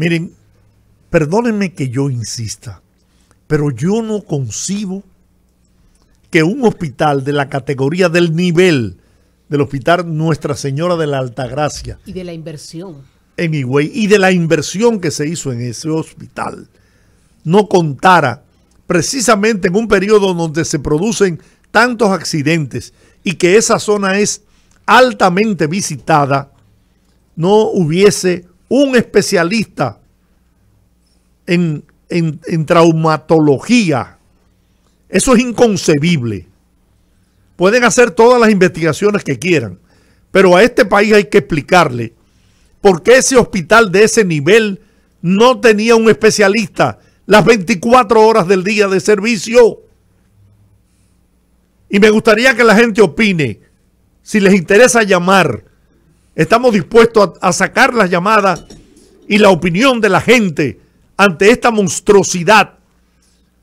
Miren, perdónenme que yo insista, pero yo no concibo que un hospital de la categoría del nivel del Hospital Nuestra Señora de la Altagracia y de la inversión en Higüey y de la inversión que se hizo en ese hospital no contara precisamente en un periodo donde se producen tantos accidentes y que esa zona es altamente visitada, no hubiese un especialista en traumatología. Eso es inconcebible. Pueden hacer todas las investigaciones que quieran, pero a este país hay que explicarle por qué ese hospital de ese nivel no tenía un especialista las 24 horas del día de servicio. Y me gustaría que la gente opine. Si les interesa llamar, estamos dispuestos a sacar las llamadas y la opinión de la gente ante esta monstruosidad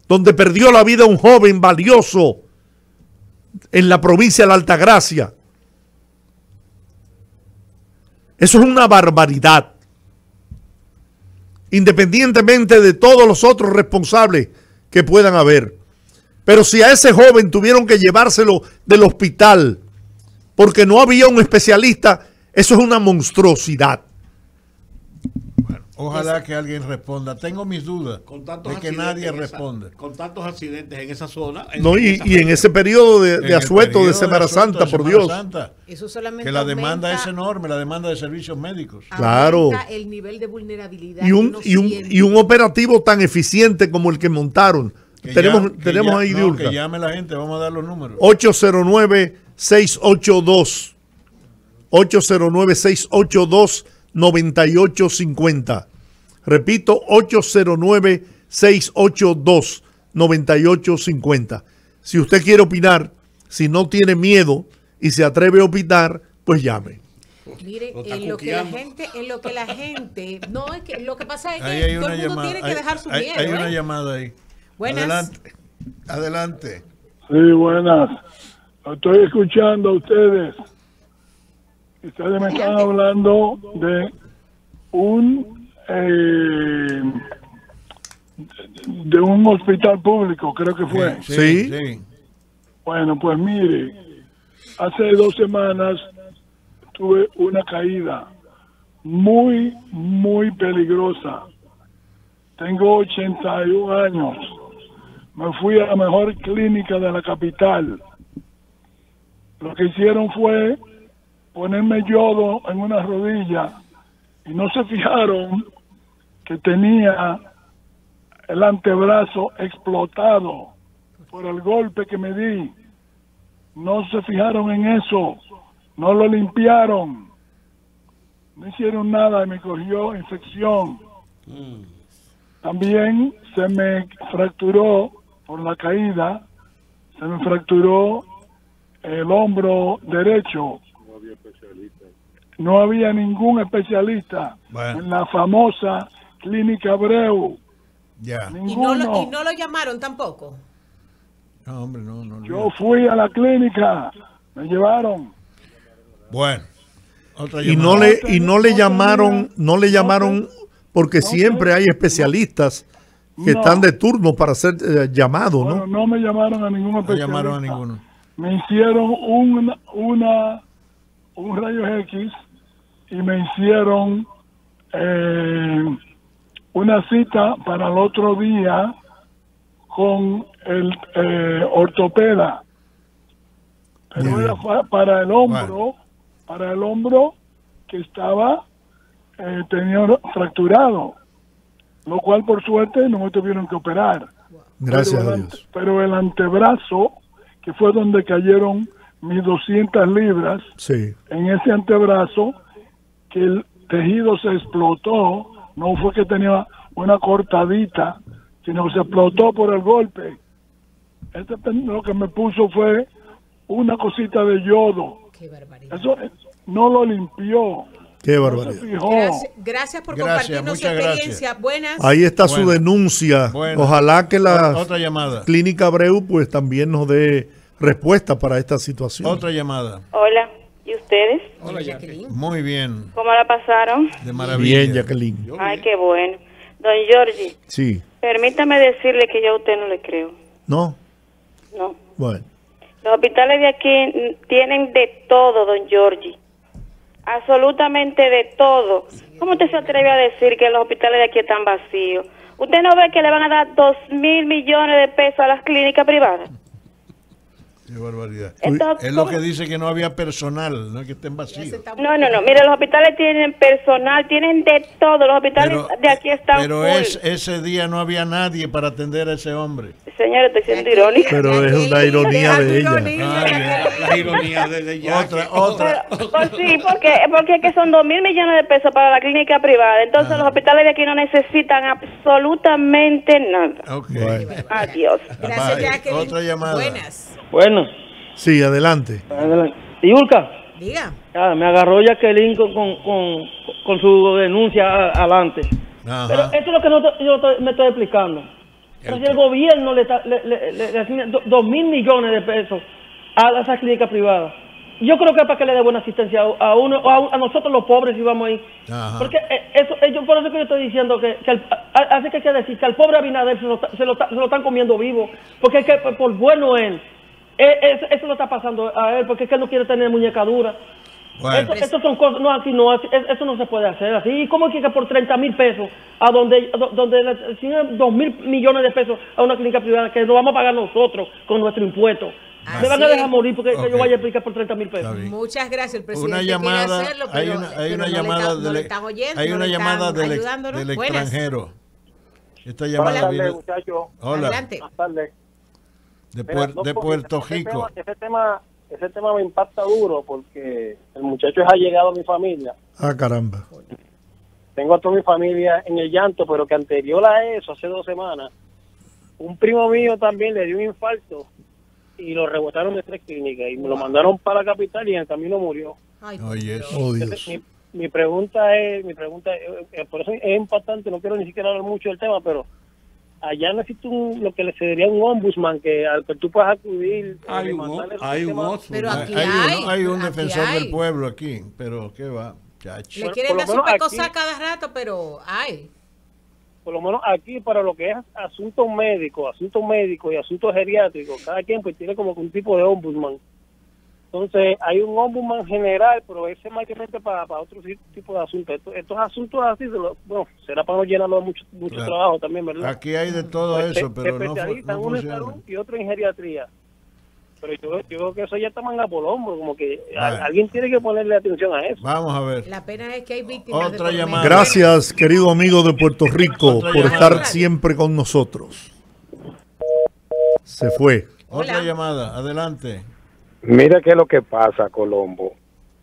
donde perdió la vida un joven valioso en la provincia de la Altagracia. Eso es una barbaridad. Independientemente de todos los otros responsables que puedan haber. Pero si a ese joven tuvieron que llevárselo del hospital porque no había un especialista, eso es una monstruosidad. Bueno, ojalá que alguien responda. Tengo mis dudas de que nadie responda. Con tantos accidentes en esa zona. Y en ese periodo de asueto de Semana Santa, por Dios. Eso solamente que la demanda es enorme, la demanda de servicios médicos. Claro. El nivel de vulnerabilidad. Y un operativo tan eficiente como el que montaron. Tenemos ahí Diulca. Que llame la gente, vamos a dar los números. 809-682. 809-682-9850. Repito, 809-682-9850. Si usted quiere opinar, si no tiene miedo y se atreve a opinar, pues llame. Mire, en lo que la gente, no, es que lo que pasa es que todo el mundo tiene que dejar su miedo. Hay una llamada ahí. Buenas. Adelante. Sí, buenas. Lo estoy escuchando a ustedes. Ustedes me están hablando de un hospital público, creo que fue. Sí. Bueno, pues mire, hace 2 semanas tuve una caída muy, muy peligrosa. Tengo 81 años. Me fui a la mejor clínica de la capital. Lo que hicieron fue ponerme yodo en una rodilla y no se fijaron que tenía el antebrazo explotado por el golpe que me di. No se fijaron en eso, no lo limpiaron, no hicieron nada y me cogió infección. También se me fracturó por la caída, se me fracturó el hombro derecho. No había ningún especialista en la famosa Clínica Abreu. Ninguno. ¿Y no lo llamaron tampoco? No, hombre, no. Yo fui a la clínica, me llevaron. Bueno. Y no le llamaron porque siempre hay especialistas que están de turno para ser llamados, ¿no? No me llamaron a ningún especialista. No llamaron a ninguno. Me hicieron un rayo X y me hicieron una cita para el otro día con el ortopeda. Pero era para el hombro, que estaba tenía fracturado, lo cual por suerte no me tuvieron que operar. Gracias a Dios. Pero el antebrazo, que fue donde cayeron mis 200 libras, sí, en ese antebrazo, que el tejido se explotó, no fue que tenía una cortadita, sino que se explotó por el golpe. Lo que me puso fue una cosita de yodo. Qué barbaridad. Eso no lo limpió. Qué barbaridad. Gracias por compartirnos su experiencia. Buenas. Ahí está su denuncia. Ojalá que la otra llamada. Clínica Abreu pues también nos dé respuesta para esta situación. Otra llamada. Hola. ¿Y ustedes? Hola, Jacqueline. Muy bien. ¿Cómo la pasaron? De maravilla. Bien, Jacqueline. Ay, qué bueno. Don Giorgi. Sí. Permítame decirle que yo a usted no le creo. ¿No? No. Bueno. Los hospitales de aquí tienen de todo, don Giorgi. Absolutamente de todo. ¿Cómo usted se atreve a decir que los hospitales de aquí están vacíos? ¿Usted no ve que le van a dar 2.000 millones de pesos a las clínicas privadas? Qué barbaridad. Entonces, es lo que dice que no había personal, no es que estén vacíos. No. Mire, los hospitales tienen personal, tienen de todo. Los hospitales de aquí están Pero full. ese día no había nadie para atender a ese hombre. Señor, estoy siendo irónica. Pero es una ironía de ella. La ironía de ella. Otra. Pues sí, porque es que son 2.000 millones de pesos para la clínica privada. Entonces los hospitales de aquí no necesitan absolutamente nada. Okay. Bueno. Adiós. Gracias, Jacqueline. Otra llamada. Buenas. Bueno. Sí, adelante. ¿Y Ulca? Diga. Me agarró Jacqueline con su denuncia adelante. Ajá. Pero eso es lo que me estoy explicando. Pero si el gobierno le asigna 2.000 millones de pesos a esas clínicas privadas, yo creo que es para que le dé buena asistencia a uno, o a nosotros los pobres si vamos ahí. Ajá. Porque por eso que yo estoy diciendo así que hay que decir que al pobre Abinader se lo están comiendo vivo, porque es que por bueno él, eso lo está pasando a él, porque es que él no quiere tener muñecadura. Bueno. Eso son cosas, no, aquí no, eso no se puede hacer así. ¿Y cómo es que por 30.000 pesos, a donde le siguen 2.000 millones de pesos a una clínica privada, que lo vamos a pagar nosotros con nuestro impuesto? Me van a dejar morir porque yo vaya a explicar por 30.000 pesos. Muchas gracias, el presidente. Una llamada, quiere hacerlo, pero, hay una llamada del extranjero. Esta llamada Buenas viene. tardes, muchachos. Hola. Adelante. Buenas tardes. De Puerto Rico. Ese tema me impacta duro porque el muchacho es allegado a mi familia. Ah, caramba. Tengo a toda mi familia en el llanto, pero que anterior a eso, hace 2 semanas, un primo mío también le dio un infarto y lo rebotaron de 3 clínicas y me lo mandaron para la capital y en el camino murió. Ay, Oye, Oh, Dios. Entonces, mi pregunta es, por eso es impactante, no quiero ni siquiera hablar mucho del tema, pero allá no existe lo que le sería un ombudsman al que tú puedas acudir. Hay un oso. Pero aquí hay un aquí defensor hay. del pueblo aquí, pero ¿qué va? Chacho. Le quieren por lo dar su menos pecosa aquí- cada rato, pero hay. Por lo menos aquí, para lo que es asuntos médicos y asuntos geriátricos, cada quien pues tiene como un tipo de ombudsman. Entonces, hay un ombudsman general, pero ese es mayormente para otro tipo de asuntos. Estos asuntos así, será para no llenarlo de mucho Claro. trabajo también, ¿verdad? Aquí hay de todo Pues eso, pero no especializan uno en funciona. salud y otro en geriatría. Pero yo creo que eso ya está manga por hombro, como que Vale. alguien tiene que ponerle atención a eso. Vamos a ver. La pena es que hay víctimas Otra de por medio. llamada. Gracias, querido amigo de Puerto Rico, Otra por llamada. estar siempre con nosotros. Se fue. Otra Hola. llamada, adelante. Mira qué es lo que pasa, Colombo.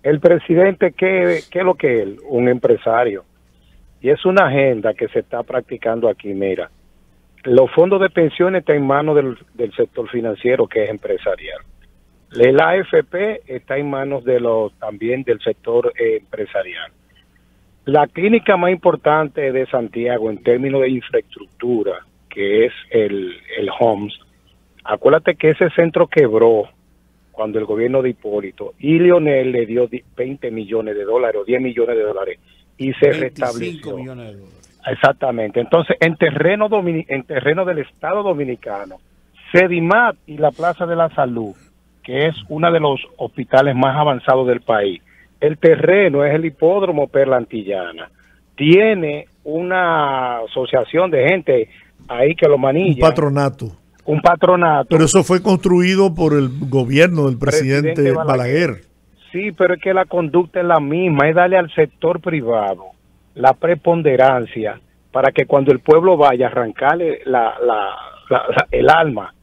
El presidente, ¿qué es lo que es él? Un empresario. Y es una agenda que se está practicando aquí. Mira, los fondos de pensiones están en manos del sector financiero, que es empresarial. La AFP está en manos también del sector empresarial. La clínica más importante de Santiago en términos de infraestructura, que es el HOMS, acuérdate que ese centro quebró cuando el gobierno de Hipólito, y Leonel le dio 20 millones de dólares o 10 millones de dólares y se 25 restableció. millones de dólares. Exactamente. Entonces, en terreno del Estado Dominicano, Sedimat y la Plaza de la Salud, que es uno de los hospitales más avanzados del país, el terreno es el hipódromo Perla Antillana. Tiene una asociación de gente ahí que lo Un manilla. patronato. Un patronato. Pero eso fue construido por el gobierno del presidente Balaguer. Sí, pero es que la conducta es la misma, es darle al sector privado la preponderancia para que cuando el pueblo vaya a arrancarle el alma.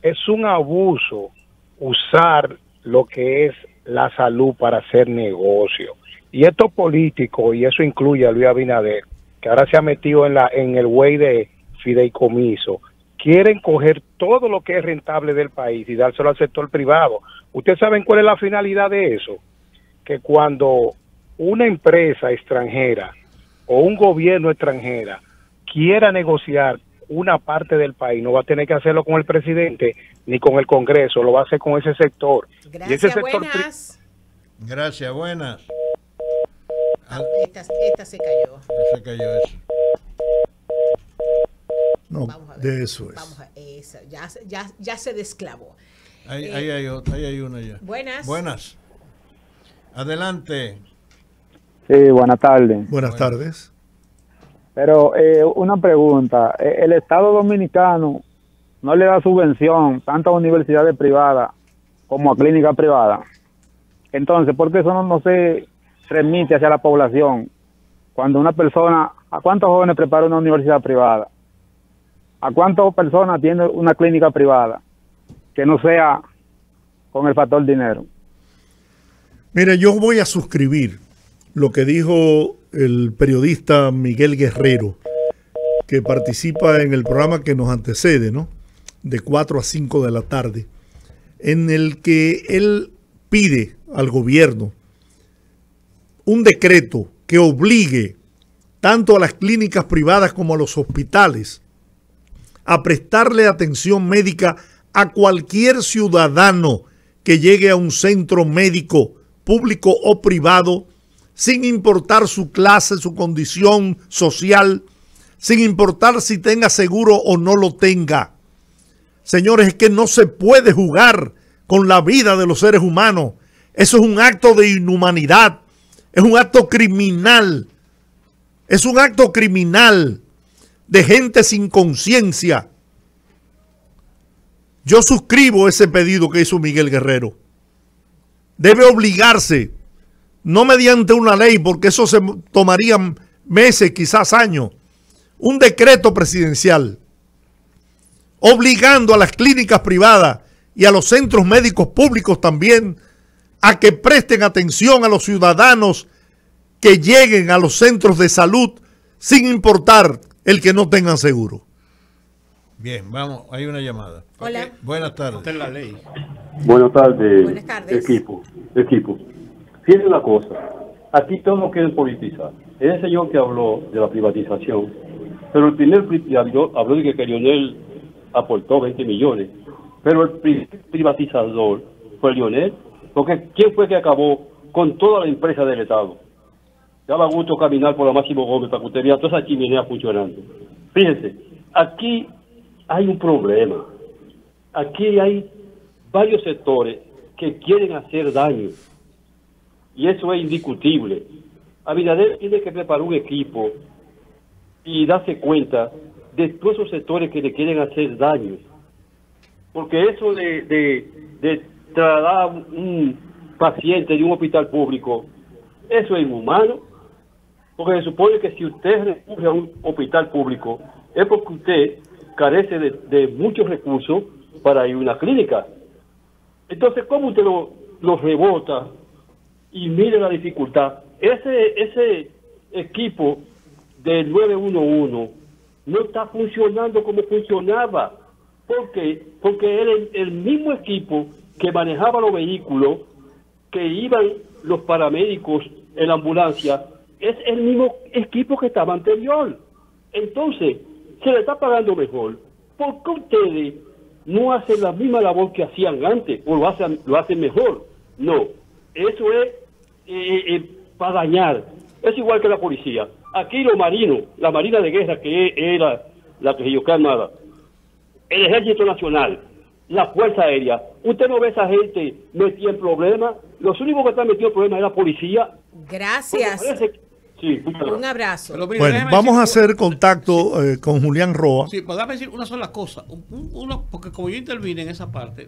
Es un abuso usar lo que es la salud para hacer negocio. Y estos políticos, y eso incluye a Luis Abinader, que ahora se ha metido en el güey de fideicomiso, quieren coger todo lo que es rentable del país y dárselo al sector privado. ¿Ustedes saben cuál es la finalidad de eso? Que cuando una empresa extranjera o un gobierno extranjera quiera negociar una parte del país, no va a tener que hacerlo con el presidente ni con el Congreso, lo va a hacer con ese sector. Gracias, y ese sector buenas. Gracias, buenas. Esta se cayó. Se cayó eso. No, de eso es. Vamos a esa. Ya se desclavó. Ahí hay una ya. Buenas. Buenas. Adelante. Sí, buenas tardes. Buenas tardes. Pero una pregunta. El Estado Dominicano no le da subvención tanto a universidades privadas como a clínicas privadas. Entonces, ¿por qué eso no se remite hacia la población? Cuando una persona, ¿a cuántos jóvenes prepara una universidad privada? ¿A cuántas personas tiene una clínica privada? Que no sea con el factor dinero. Mire, yo voy a suscribir lo que dijo el periodista Miguel Guerrero, que participa en el programa que nos antecede, ¿no? De 4 a 5 de la tarde, en el que él pide al gobierno un decreto que obligue tanto a las clínicas privadas como a los hospitales a prestarle atención médica a cualquier ciudadano que llegue a un centro médico público o privado, sin importar su clase, su condición social, sin importar si tenga seguro o no lo tenga. Señores, es que no se puede jugar con la vida de los seres humanos. Eso es un acto de inhumanidad, es un acto criminal, es un acto criminal de gente sin conciencia. Yo suscribo ese pedido que hizo Miguel Guerrero. Debe obligarse, no mediante una ley, porque eso se tomaría meses, quizás años, un decreto presidencial obligando a las clínicas privadas y a los centros médicos públicos también a que presten atención a los ciudadanos que lleguen a los centros de salud sin importar el que no tengan seguro. Bien, vamos, hay una llamada. Hola. Buenas tardes. Esta es la ley. Buenas tardes. Buenas tardes. Equipo. Fíjense una cosa, aquí todo lo quieren politizar. Ese señor que habló de la privatización, pero el primer habló de que Lionel aportó 20 millones, pero el privatizador fue Lionel, porque ¿quién fue que acabó con toda la empresa del Estado? Daba gusto caminar por la Máximo Gómez para que usted vea toda esa chimenea funcionando. Fíjense, aquí hay un problema. Aquí hay varios sectores que quieren hacer daño. Y eso es indiscutible. Abinader tiene que preparar un equipo y darse cuenta de todos esos sectores que le quieren hacer daño. Porque eso de trasladar un paciente de un hospital público, eso es inhumano. Porque se supone que si usted recurre a un hospital público, es porque usted carece de muchos recursos para ir a una clínica. Entonces, ¿cómo usted lo rebota? Y mire la dificultad. Ese equipo del 911 no está funcionando como funcionaba. ¿Por qué? Porque era el mismo equipo que manejaba los vehículos, que iban los paramédicos en la ambulancia, es el mismo equipo que estaba anterior. Entonces, se le está pagando mejor. ¿Por qué ustedes no hacen la misma labor que hacían antes o lo hacen mejor? No, eso es para dañar. Es igual que la policía. Aquí los marinos, la marina de guerra, que era la que yo armada, el Ejército Nacional, la Fuerza Aérea, usted no ve a esa gente metida en problemas. Los únicos que están metidos en problemas es la policía. Gracias. Sí, un abrazo. Pero mira, bueno, vamos a hacer contacto con Julián Roa. Sí, pues déjame decir una sola cosa. Porque como yo intervine en esa parte,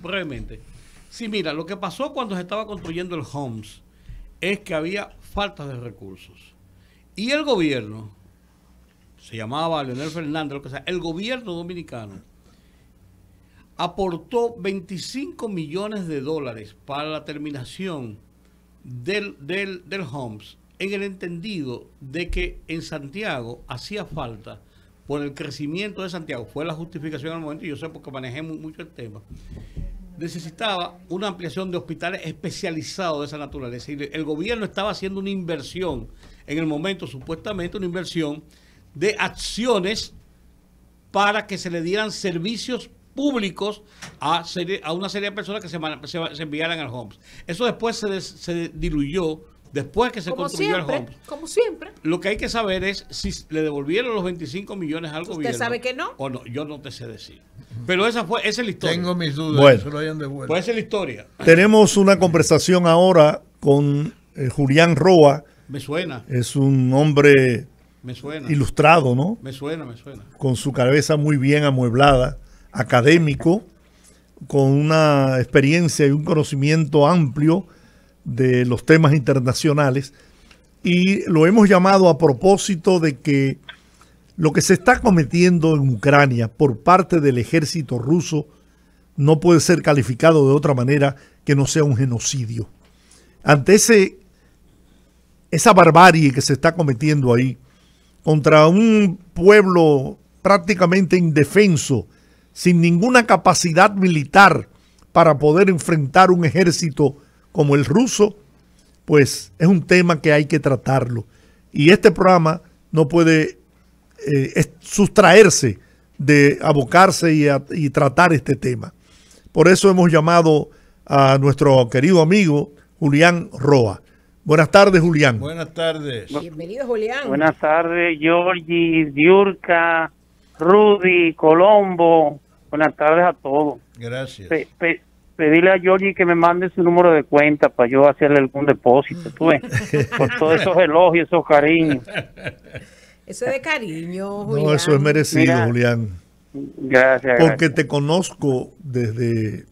brevemente. Sí, mira, lo que pasó cuando se estaba construyendo el Homs es que había falta de recursos. Y el gobierno, se llamaba Leonel Fernández, lo que sea, el gobierno dominicano aportó 25 millones de dólares para la terminación del Homs, en el entendido de que en Santiago hacía falta, por el crecimiento de Santiago, fue la justificación al momento, y yo sé porque manejé mucho el tema, necesitaba una ampliación de hospitales especializados de esa naturaleza. Y el gobierno estaba haciendo una inversión, en el momento supuestamente una inversión de acciones para que se le dieran servicios públicos a una serie de personas que se enviaran al Homs. Eso después se diluyó. Después que se construyó el Homs. Como siempre. Lo que hay que saber es si le devolvieron los 25 millones al gobierno. ¿Usted sabe que no? O no, yo no te sé decir. Pero esa es la historia. Tengo mis dudas. Bueno, se lo hayan devuelto. Pues esa es la historia. Tenemos una conversación ahora con Julián Roa. Me suena. Es un hombre ilustrado, ¿no? Me suena. Con su cabeza muy bien amueblada, académico, con una experiencia y un conocimiento amplio de los temas internacionales, y lo hemos llamado a propósito de que lo que se está cometiendo en Ucrania por parte del ejército ruso no puede ser calificado de otra manera que no sea un genocidio. Ante esa barbarie que se está cometiendo ahí contra un pueblo prácticamente indefenso, sin ninguna capacidad militar para poder enfrentar un ejército como el ruso, pues es un tema que hay que tratarlo. Y este programa no puede sustraerse de abocarse y tratar este tema. Por eso hemos llamado a nuestro querido amigo Julián Roa. Buenas tardes, Julián. Buenas tardes. Bienvenido, Julián. Buenas tardes, Georgie, Diurka, Rudy, Colombo. Buenas tardes a todos. Gracias. Pedirle a Georgie que me mande su número de cuenta para yo hacerle algún depósito, tú ves, por todos esos elogios, esos cariños. Eso es de cariño, Julián. No, eso es merecido. Mira, Julián. Gracias. Porque te conozco desde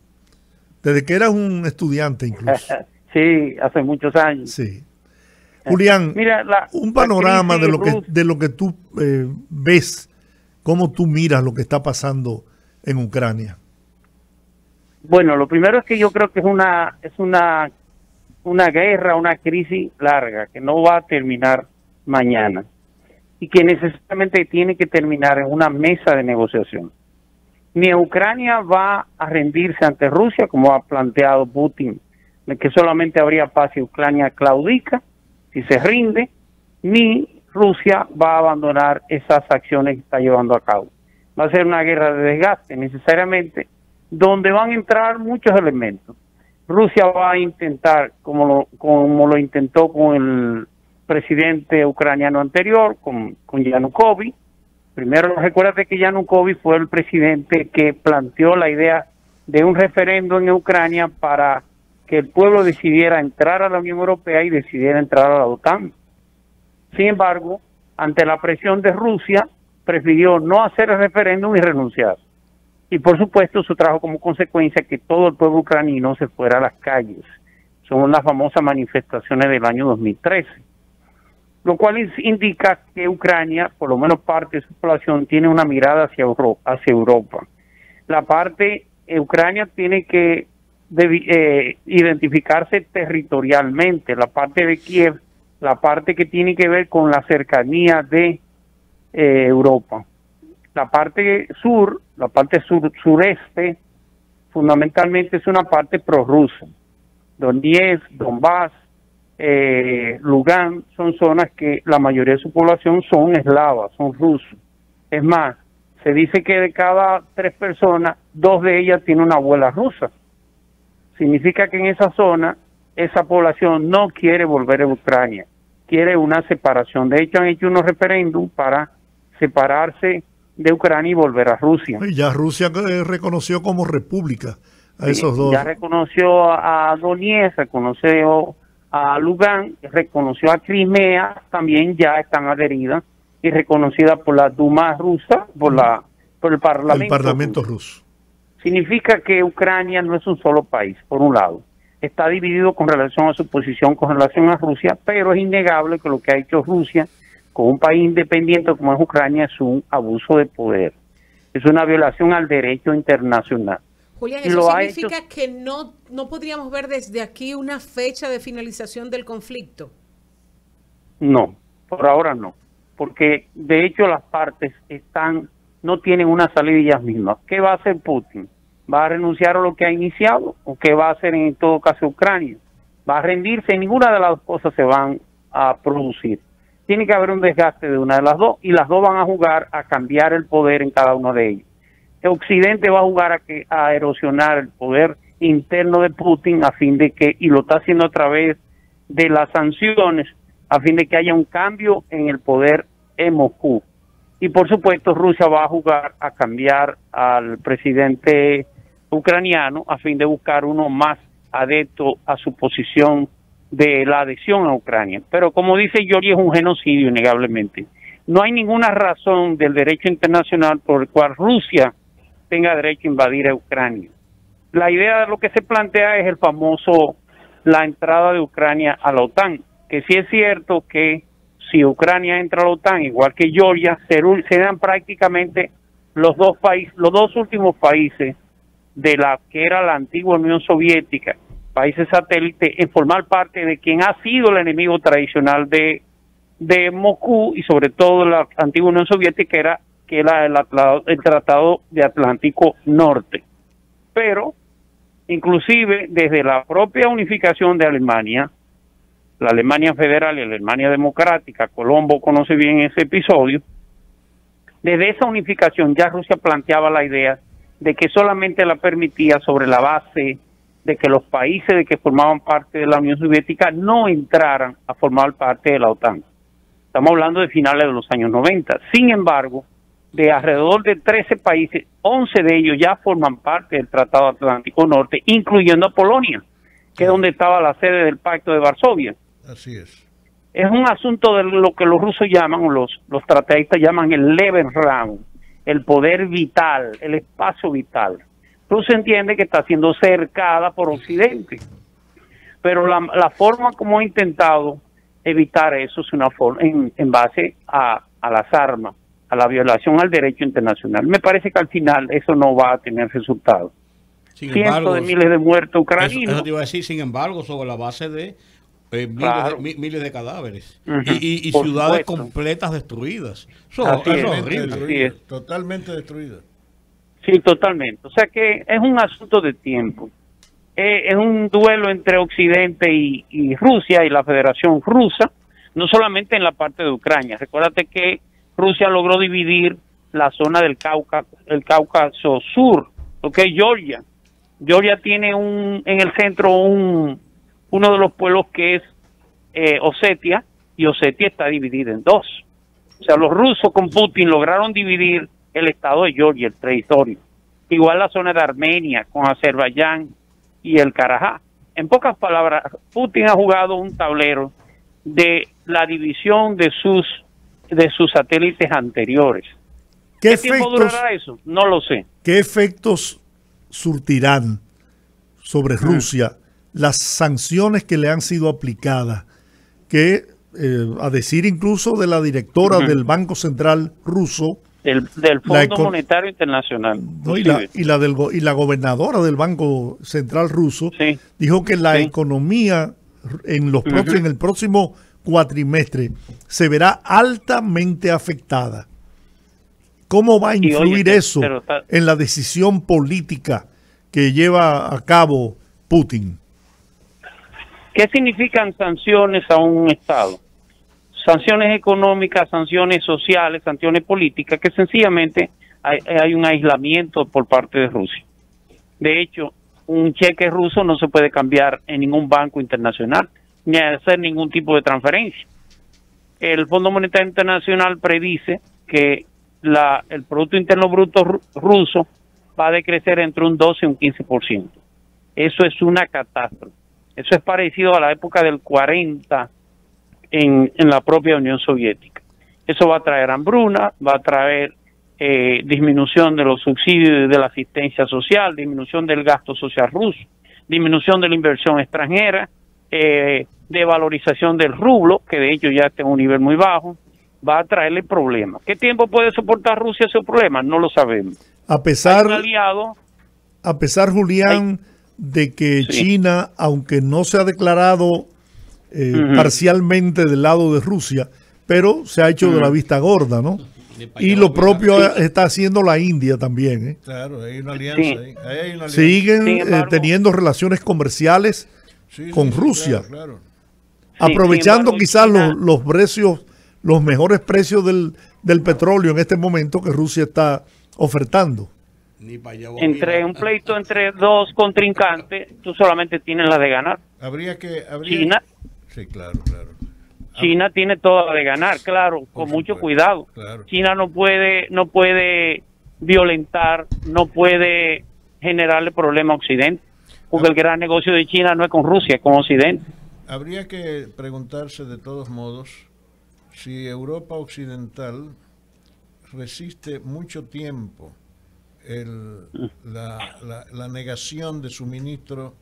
que eras un estudiante incluso. Sí, hace muchos años. Sí. Julián, mira, un panorama de lo que tú ves, cómo tú miras lo que está pasando en Ucrania. Bueno, lo primero es que yo creo que es una guerra, una crisis larga que no va a terminar mañana y que necesariamente tiene que terminar en una mesa de negociación. Ni Ucrania va a rendirse ante Rusia, como ha planteado Putin, de que solamente habría paz y Ucrania claudica si se rinde, ni Rusia va a abandonar esas acciones que está llevando a cabo. Va a ser una guerra de desgaste necesariamente, donde van a entrar muchos elementos. Rusia va a intentar, como lo intentó con el presidente ucraniano anterior, con Yanukovych. Primero, recuérdate que Yanukovych fue el presidente que planteó la idea de un referendo en Ucrania para que el pueblo decidiera entrar a la Unión Europea y decidiera entrar a la OTAN. Sin embargo, ante la presión de Rusia, prefirió no hacer el referéndum y renunciar. Y por supuesto, eso trajo como consecuencia que todo el pueblo ucraniano se fuera a las calles. Son las famosas manifestaciones del año 2013. Lo cual indica que Ucrania, por lo menos parte de su población, tiene una mirada hacia Europa. La parte Ucrania tiene que identificarse territorialmente. La parte de Kiev, la parte que tiene que ver con la cercanía de Europa. La parte sur, la parte sureste, fundamentalmente es una parte prorrusa. Donetsk, Donbass, Lugansk, son zonas que la mayoría de su población son eslavas, son rusos. Es más, se dice que de cada 3 personas, 2 de ellas tienen una abuela rusa. Significa que en esa zona, esa población no quiere volver a Ucrania, quiere una separación. De hecho, han hecho unos referéndums para separarse de Ucrania y volver a Rusia. Y ya Rusia reconoció como república a esos dos. Ya reconoció a Donetsk, reconoció a Lugansk, reconoció a Crimea, también ya están adheridas y reconocidas por la Duma rusa, por el Parlamento ruso. Significa que Ucrania no es un solo país, por un lado. Está dividido con relación a su posición con relación a Rusia, pero es innegable que lo que ha hecho Rusia con un país independiente como es Ucrania es un abuso de poder. Es una violación al derecho internacional. Julián, ¿eso significa que no podríamos ver desde aquí una fecha de finalización del conflicto? No, por ahora no. Porque de hecho las partes no tienen una salida ellas mismas. ¿Qué va a hacer Putin? ¿Va a renunciar a lo que ha iniciado? ¿O qué va a hacer en todo caso Ucrania? ¿Va a rendirse? Ninguna de las dos cosas se van a producir. Tiene que haber un desgaste de una de las dos y las dos van a jugar a cambiar el poder en cada uno de ellos. Occidente va a jugar a erosionar el poder interno de Putin a fin de que, y lo está haciendo a través de las sanciones, a fin de que haya un cambio en el poder en Moscú. Y por supuesto Rusia va a jugar a cambiar al presidente ucraniano a fin de buscar uno más adepto a su posición de la adhesión a Ucrania. Pero como dice Giorgi, es un genocidio innegablemente. No hay ninguna razón del derecho internacional por el cual Rusia tenga derecho a invadir a Ucrania. La idea de lo que se plantea es la entrada de Ucrania a la OTAN, que sí es cierto que si Ucrania entra a la OTAN, igual que Georgia, serán prácticamente los dos últimos países de la que era la antigua Unión Soviética, países satélites, en formar parte de quien ha sido el enemigo tradicional de Moscú y sobre todo la antigua Unión Soviética, que era el Tratado de Atlántico Norte. Pero, inclusive, desde la propia unificación de Alemania, la Alemania federal y la Alemania democrática, Colombo conoce bien ese episodio, desde esa unificación ya Rusia planteaba la idea de que solamente la permitía sobre la base de que los países de que formaban parte de la Unión Soviética no entraran a formar parte de la OTAN. Estamos hablando de finales de los años 90. Sin embargo, de alrededor de 13 países, 11 de ellos ya forman parte del Tratado Atlántico Norte, incluyendo a Polonia, que es donde estaba la sede del Pacto de Varsovia. Así es. Es un asunto de lo que los rusos llaman, o los tratadistas llaman el Lebensraum, el poder vital, el espacio vital. Rusia entiende que está siendo cercada por Occidente, pero la forma como ha intentado evitar eso es una forma en base a las armas, a la violación al derecho internacional. Me parece que al final eso no va a tener resultado. Cientos de miles de muertos ucranianos. Eso te iba a decir, sin embargo, sobre la base de miles de cadáveres y ciudades completas destruidas. Eso es horrible. Totalmente destruidas. Sí, totalmente. O sea que es un asunto de tiempo. Es un duelo entre Occidente y Rusia y la Federación Rusa, no solamente en la parte de Ucrania. Recuérdate que Rusia logró dividir la zona del Cáucaso Sur, lo que es Georgia. Georgia tiene en el centro uno de los pueblos que es Osetia, y Osetia está dividida en dos. O sea, los rusos con Putin lograron dividir el estado de Georgia, el territorio. Igual la zona de Armenia, con Azerbaiyán y el Karabaj. En pocas palabras, Putin ha jugado un tablero de la división de sus satélites anteriores. ¿Qué tiempo durará eso? No lo sé. ¿Qué efectos surtirán sobre Rusia las sanciones que le han sido aplicadas? Que, a decir incluso de la directora del Banco Central ruso, del Fondo Monetario Internacional, ¿no? y la gobernadora del Banco Central ruso, dijo que la economía en el próximo cuatrimestre se verá altamente afectada. ¿Cómo va a influir eso en la decisión política que lleva a cabo Putin? ¿Qué significan sanciones a un Estado? Sanciones económicas, sanciones sociales, sanciones políticas, que sencillamente hay un aislamiento por parte de Rusia. De hecho, un cheque ruso no se puede cambiar en ningún banco internacional, ni hacer ningún tipo de transferencia. El Fondo Monetario Internacional predice que el Producto Interno Bruto ruso va a decrecer entre un 12 y un 15%. Eso es una catástrofe. Eso es parecido a la época del 40 en la propia Unión Soviética. Eso va a traer hambruna, va a traer disminución de los subsidios de la asistencia social, disminución del gasto social ruso, disminución de la inversión extranjera, devalorización del rublo, que de hecho ya está en un nivel muy bajo, va a traerle problemas. ¿Qué tiempo puede soportar Rusia ese problema? No lo sabemos. A pesar, Julián, de que China, aunque no se ha declarado parcialmente del lado de Rusia, pero se ha hecho de la vista gorda, ¿no? Y lo propio está haciendo la India también, ¿eh? Claro, hay una alianza ahí. Hay una alianza. Siguen teniendo relaciones comerciales con Rusia, claro. Aprovechando quizás los precios, los mejores precios del petróleo en este momento que Rusia está ofertando. Entre un pleito entre dos contrincantes, tú solamente tienes la de ganar. China, sí, claro. China tiene toda la de ganar, claro, con mucho cuidado. Claro. China no puede violentar, no puede generarle problema a Occidente, porque el gran negocio de China no es con Rusia, es con Occidente. Habría que preguntarse de todos modos si Europa Occidental resiste mucho tiempo la negación de suministro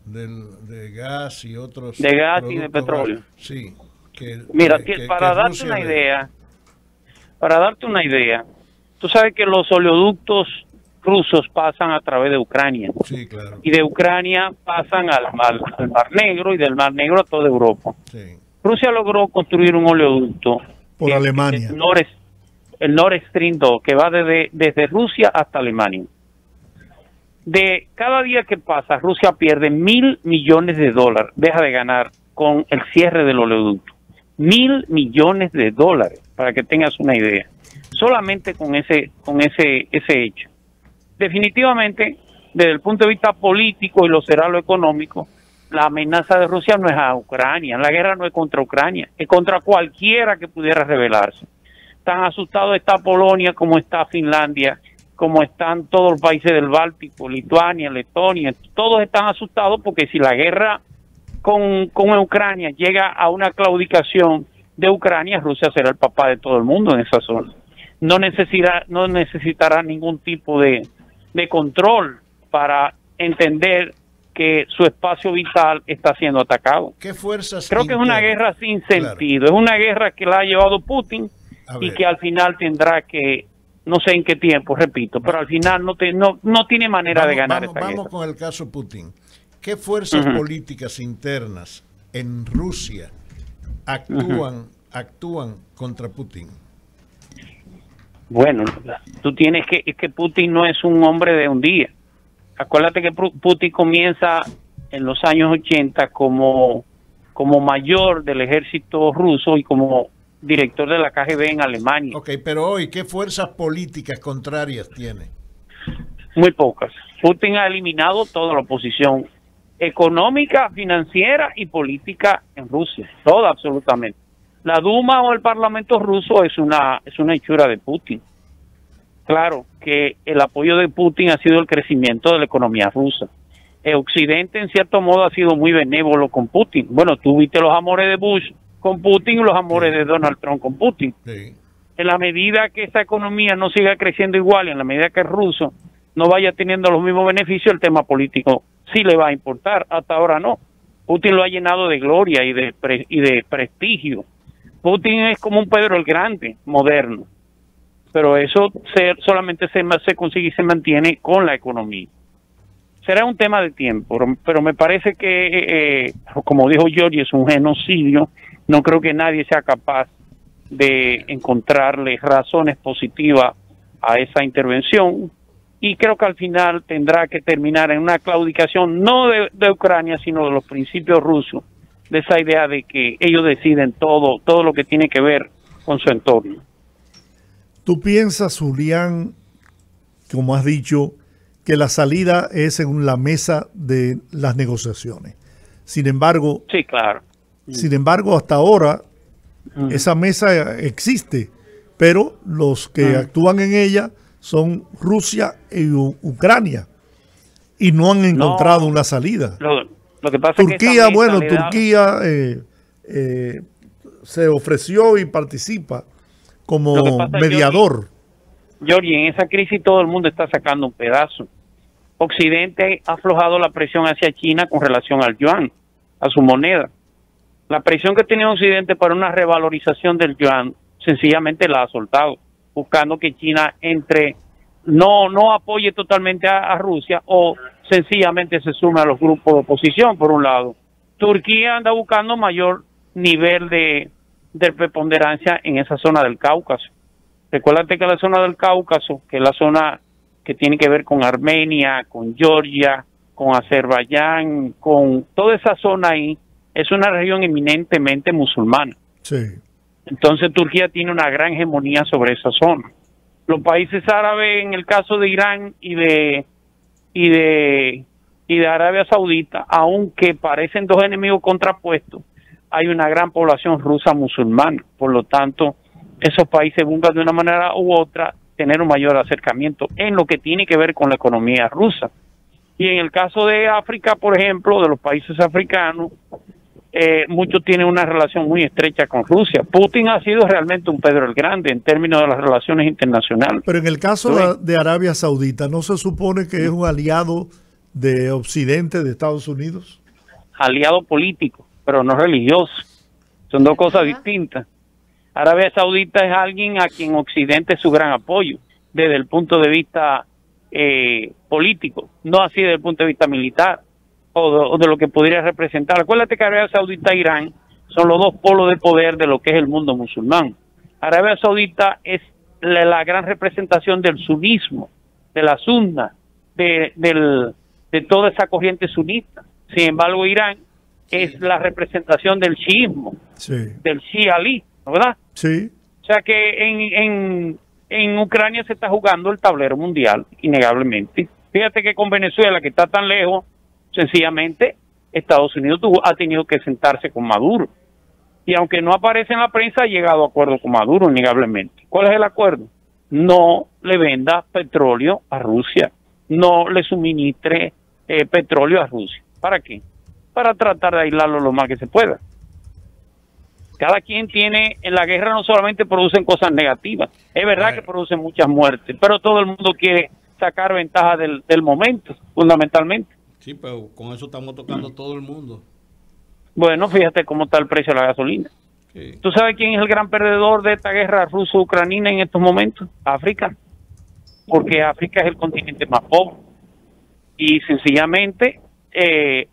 de gas y otros de gas y de petróleo. Sí. Mira, para darte una idea, tú sabes que los oleoductos rusos pasan a través de Ucrania. Sí, claro. Y de Ucrania pasan al Mar Negro y del Mar Negro a toda Europa. Sí. Rusia logró construir un oleoducto por Alemania. El Nord Stream 2, que va desde Rusia hasta Alemania. De cada día que pasa, Rusia pierde $1.000 millones, deja de ganar con el cierre del oleoducto. $1.000 millones, para que tengas una idea. Solamente con ese hecho. Definitivamente, desde el punto de vista político y lo será lo económico, la amenaza de Rusia no es a Ucrania, la guerra no es contra Ucrania, es contra cualquiera que pudiera rebelarse. Tan asustado está Polonia como está Finlandia, como están todos los países del Báltico, Lituania, Letonia, todos están asustados porque si la guerra con Ucrania llega a una claudicación de Ucrania, Rusia será el papá de todo el mundo en esa zona. No necesitará ningún tipo de control para entender que su espacio vital está siendo atacado. ¿Qué fuerzas Creo que es una guerra sin sentido, es una guerra que la ha llevado Putin y que al final tendrá que, no sé en qué tiempo, repito, pero al final no tiene manera de ganar esta guerra. Vamos con el caso Putin. ¿Qué fuerzas políticas internas en Rusia actúan contra Putin? Bueno, tú tienes que Putin no es un hombre de un día. Acuérdate que Putin comienza en los años 80 como mayor del ejército ruso y como director de la KGB en Alemania. Ok, pero hoy, ¿qué fuerzas políticas contrarias tiene? Muy pocas. Putin ha eliminado toda la oposición económica, financiera y política en Rusia. Toda, absolutamente. La Duma o el Parlamento ruso es una hechura de Putin. Claro que el apoyo de Putin ha sido el crecimiento de la economía rusa. El Occidente, en cierto modo, ha sido muy benévolo con Putin. Bueno, tú viste los amores de Bush con Putin y los amores de Donald Trump con Putin. Sí. En la medida que esa economía no siga creciendo igual, y en la medida que el ruso no vaya teniendo los mismos beneficios, el tema político sí le va a importar. Hasta ahora no. Putin lo ha llenado de gloria y de prestigio. Putin es como un Pedro el Grande moderno. Pero eso solamente se consigue y se mantiene con la economía. Será un tema de tiempo, pero me parece que, como dijo Giorgi, es un genocidio. No creo que nadie sea capaz de encontrarle razones positivas a esa intervención. Y creo que al final tendrá que terminar en una claudicación, no de Ucrania, sino de los principios rusos, de esa idea de que ellos deciden todo lo que tiene que ver con su entorno. ¿Tú piensas, Julián, como has dicho, que la salida es en la mesa de las negociaciones? Sin embargo, sí, claro. Sin embargo, hasta ahora esa mesa existe, pero los que actúan en ella son Rusia y Ucrania y no han encontrado una salida. Lo que pasa Turquía, es que Turquía se ofreció y participa como mediador. Giorgi, en esa crisis todo el mundo está sacando un pedazo. Occidente ha aflojado la presión hacia China con relación al yuan, a su moneda. La presión que tenía Occidente para una revalorización del yuan sencillamente la ha soltado, buscando que China no apoye totalmente a Rusia o sencillamente se sume a los grupos de oposición, por un lado. Turquía anda buscando mayor nivel de preponderancia en esa zona del Cáucaso. Recuérdate que la zona del Cáucaso, que es la zona que tiene que ver con Armenia, con Georgia, con Azerbaiyán, con toda esa zona ahí, es una región eminentemente musulmana. Sí. Entonces Turquía tiene una gran hegemonía sobre esa zona. Los países árabes, en el caso de Irán y de Arabia Saudita, aunque parecen dos enemigos contrapuestos, hay una gran población rusa musulmana. Por lo tanto, esos países buscan de una manera u otra tener un mayor acercamiento en lo que tiene que ver con la economía rusa. Y en el caso de África, por ejemplo, de los países africanos, muchos tienen una relación muy estrecha con Rusia. Putin ha sido realmente un Pedro el Grande en términos de las relaciones internacionales. Pero en el caso de Arabia Saudita, ¿no se supone que es un aliado de Occidente, de Estados Unidos? Aliado político, pero no religioso. Son dos cosas distintas. Arabia Saudita es alguien a quien Occidente es su gran apoyo, desde el punto de vista político, no así desde el punto de vista militar, o de lo que podría representar. Acuérdate que Arabia Saudita e Irán son los dos polos de poder de lo que es el mundo musulmán. Arabia Saudita es la gran representación del sunismo, de la sunna, de toda esa corriente sunita. Sin embargo, Irán es la representación del chiismo, del shialí, ¿verdad? Sí. O sea que en Ucrania se está jugando el tablero mundial, innegablemente. Fíjate que con Venezuela, que está tan lejos, sencillamente Estados Unidos ha tenido que sentarse con Maduro. Y aunque no aparece en la prensa, ha llegado a acuerdo con Maduro, innegablemente. ¿Cuál es el acuerdo? No le venda petróleo a Rusia, no le suministre petróleo a Rusia. ¿Para qué? Para tratar de aislarlo lo más que se pueda. Cada quien tiene, en la guerra no solamente producen cosas negativas, es verdad que producen muchas muertes, pero todo el mundo quiere sacar ventaja del momento, fundamentalmente. Sí, pero con eso estamos tocando todo el mundo. Bueno, fíjate cómo está el precio de la gasolina. Sí. ¿Tú sabes quién es el gran perdedor de esta guerra ruso-ucranina en estos momentos? África. Porque África es el continente más pobre. Y sencillamente,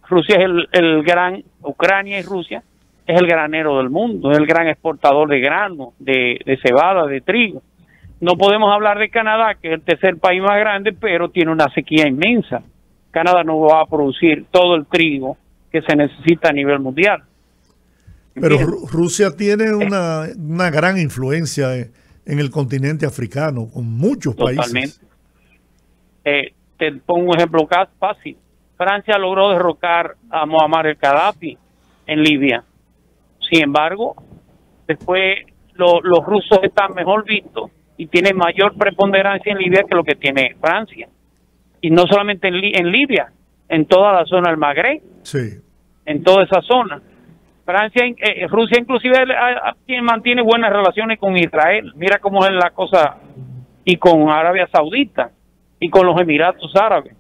Rusia es el gran, Ucrania y Rusia es el granero del mundo, es el gran exportador de grano, de cebada, de trigo. No podemos hablar de Canadá, que es el tercer país más grande, pero tiene una sequía inmensa. Canadá no va a producir todo el trigo que se necesita a nivel mundial. Pero Rusia tiene una gran influencia en el continente africano, con muchos países. Te pongo un ejemplo fácil. Francia logró derrocar a Muammar el-Gaddafi en Libia. Sin embargo, después los rusos están mejor vistos y tienen mayor preponderancia en Libia que lo que tiene Francia. Y no solamente en Libia, en toda la zona del Magreb, en toda esa zona. Rusia inclusive mantiene buenas relaciones con Israel. Mira cómo es la cosa, y con Arabia Saudita y con los Emiratos Árabes.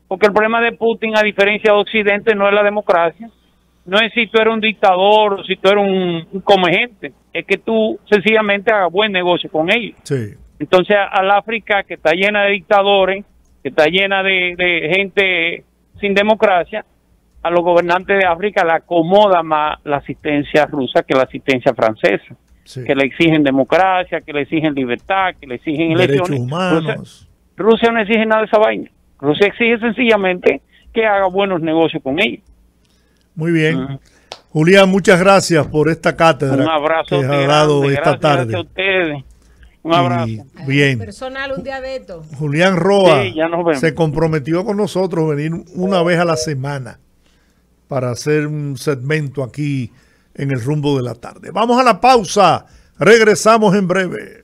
Porque el problema de Putin, a diferencia de Occidente, no es la democracia, no es si tú eres un dictador o si tú eres un comegente, es que tú sencillamente hagas buen negocio con ellos. Entonces al África, que está llena de dictadores, que está llena de gente sin democracia, a los gobernantes de África le acomoda más la asistencia rusa que la asistencia francesa, que le exigen democracia, que le exigen libertad, que le exigen elecciones. Derechos humanos. Rusia no exige nada de esa vaina. Rusia exige sencillamente que haga buenos negocios con ellos. Muy bien. Julián, muchas gracias por esta cátedra. Un abrazo que has dado esta tarde. Gracias a ustedes. Un abrazo. Bien. Personal, un día de esto. Julián Roa se comprometió con nosotros venir una vez a la semana para hacer un segmento aquí en el Rumbo de la Tarde. Vamos a la pausa. Regresamos en breve.